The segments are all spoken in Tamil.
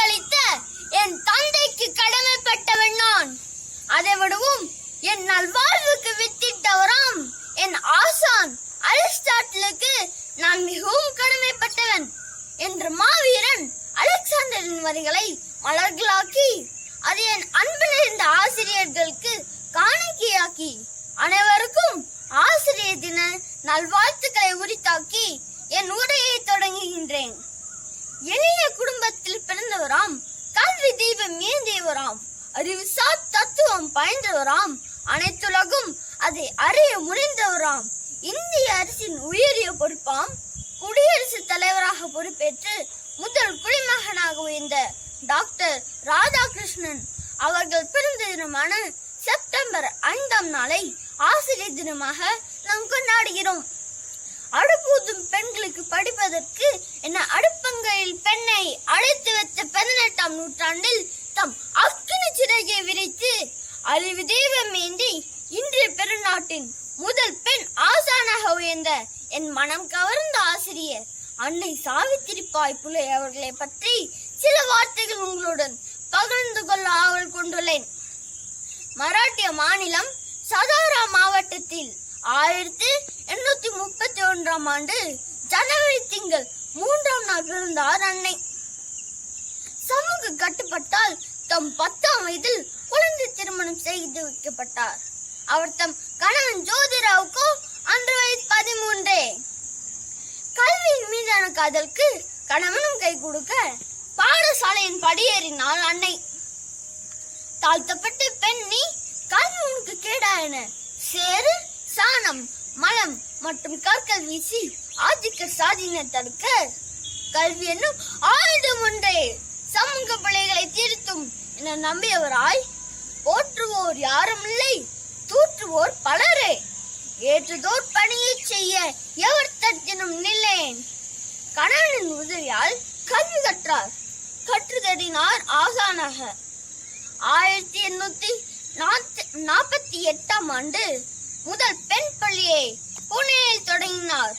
வாக்களித்த என் தந்தைக்கு கடமைப்பட்டவன் நான். அதை விடவும் என் நல்வாழ்வுக்கு வித்திட்டவராம் என் ஆசான் அரிஸ்டாட்டிலுக்கு நான் மிகவும் கடமைப்பட்டவன் என்ற மாவீரன் அலெக்சாண்டரின் வரிகளை மலர்களாக்கி அது என் அன்பு நிறைந்த ஆசிரியர்களுக்கு காணிக்கையாக்கி அனைவருக்கும் ஆசிரியர் தின நல்வாழ்த்துக்களை உரித்தாக்கி என் உரையை தொடங்குகின்றேன். எளிய குடும்பத்தில் பிறந்தவராம், கல்வி தீபம் ஏந்தியவராம், அறிவுசார் தத்துவம் பயின்றவராம், அனைத்துலகும் அதை அறிய முனைந்தவராம், இந்திய அரசின் உயரிய பொறுப்பாம் குடியரசுத் தலைவராக பொறுப்பேற்று முதல் குடிமகனாக உயர்ந்த டாக்டர் ராதாகிருஷ்ணன் அவர்கள் பிறந்த தினமான செப்டம்பர் 5ஆம் நாளை ஆசிரியர் தினமாக நாம் கொண்டாடுகிறோம். அடுப்பூதும் பெண்களுக்கு படிப்பதற்கு என அடுப்பங்கையில் பெண்ணை அழைத்து வைத்த 18ஆம் நூற்றாண்டில் தம் அக்கினி சிறகை விரித்து அறிவு தெய்வம் ஏந்தி இன்றைய பெருநாட்டின் முதல் பெண் ஆசானாக உயர்ந்த என் மனம் கவர்ந்த ஆசிரியர் அன்னை சாவித்திரிபாய் புலே அவர்களை பற்றி சில வார்த்தைகள் உங்களுடன் பகிர்ந்து கொள்ள ஆவல் கொண்டுள்ளேன். மராட்டிய மாநிலம் சதாரா மாவட்டத்தில் 1831ஆம் ஆண்டு ஜனவரி திங்கள் 3ஆம் நாள் பிறந்தார் அன்னை. சமூக கட்டுப்பட்டால் தம் 10ஆம் வயதில் குழந்தை திருமணம் செய்து வைக்கப்பட்டார். அவர் தம் கணவன் ஜோதிராவுக்கோ அன்று வயது 13. கல்வியின் மீதான காதலுக்கு கணவனும் கை கொடுக்க பாடசாலையின் படியேறினாள் அன்னை. தாழ்த்தப்பட்ட பெண் நீ, கல்வி உனக்கு கேடா என சேறு, சாணம், மலம் மற்றும் கற்கள் வீசி ஆதிக்க சாதியினை தடுக்க கல்வி என்னும் ஆயுதம் ஒன்றே சமூக பிழைகளை திருத்தும் என நம்பியவராய் போற்றுவோர் யாரும் இல்லை, தூற்றுவோர் பலரே, ஏற்றுதோர் பணியை செய்ய எவர் தட்டினும் நில்லேன். கணவனின் உதவியால் கல்வி கற்றார், கற்றுதடினார் ஆசானாக. 1848ஆம் ஆண்டு முதல் பெண் பள்ளியை புனேயில் தொடங்கினார்.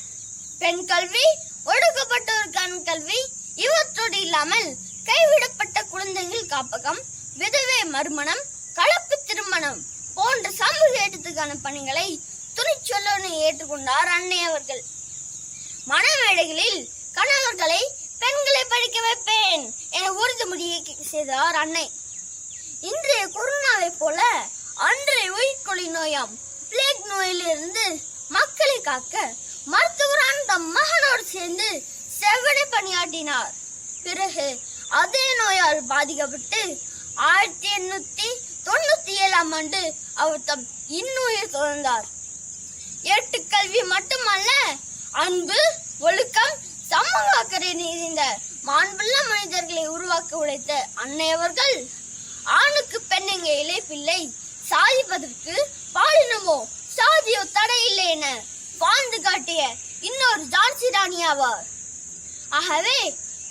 பெண் கல்வி, ஒடுக்கப்பட்டோருக்கான கல்வி இவற்றோடு இல்லாமல் கைவிடப்பட்ட குழந்தைகள் காப்பகம், விதவை மறுமணம், கலப்பு திருமணம் போன்ற சமூக ஏற்றத்துக்கான பணிகளை துணிச்சொல்லுடன் ஏற்றுக்கொண்டார் அன்னை அவர்கள். மணமேடைகளில் கணவர்களை பெண்களை படிக்க வைப்பேன் என உறுதிமொழியை செய்தார் அன்னை. இன்றைய கொரோனாவை போல அன்றைய உயிர்கொல்லி நோயாம் பிளேக் நோயிலிருந்து மக்களை காக்க மருத்துவரான தம் மகனோடு சேர்ந்து செவ்வனே பணியாற்றினார். பிறகு அதே நோயால் பாதிக்கப்பட்டு 1897ஆம் ஆண்டு அவர் தம் இன்னுயிர் துறந்தார். ஏட்டுக்கல்வி மட்டுமல்ல, அன்பு, ஒழுக்கம், சமூக அக்கறை நிறைந்த மாண்புள்ள மனிதர்களை உருவாக்க உழைத்த அன்னையவர்கள் ஆணுக்கு பெண்ணெங்க இளைப்பிள்ளை, சாதிப்பதற்கு பாலினமோ சாதியோ தடையில்லை என வாழ்ந்து காட்டிய இன்னொரு ஜான்சி ராணி ஆவார். ஆகவே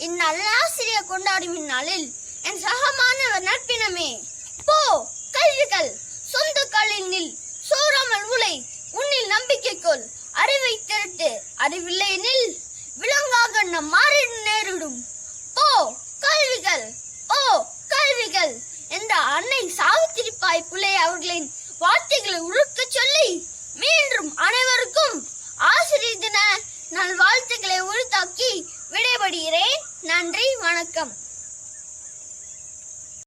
இந்நல்லாசிரியர் கொண்டாடும் இந்நாளில் என் சக மாணவர் நட்பினமே, போ கல்விகள், சொந்த காலில் நில், சோறாமல் உலை, உன்னில் நம்பிக்கை கொள், அறிவை திரட்டு, அறிவில்லை நில், விலங்காக நம் மாறிட நேரிடும், போ கல்விகள், ஓ கல்விகள் என்ற அன்னை சாவித்திரிபாய் புலே அவர்களின் வார்த்தைகளை உருக்க சொல்லி மீண்டும் அனைவருக்கும் ஆசிரியர் தின நல்வாழ்த்துக்களை உரித்தாக்கி விடைபடுகிறேன். நன்றி, வணக்கம்.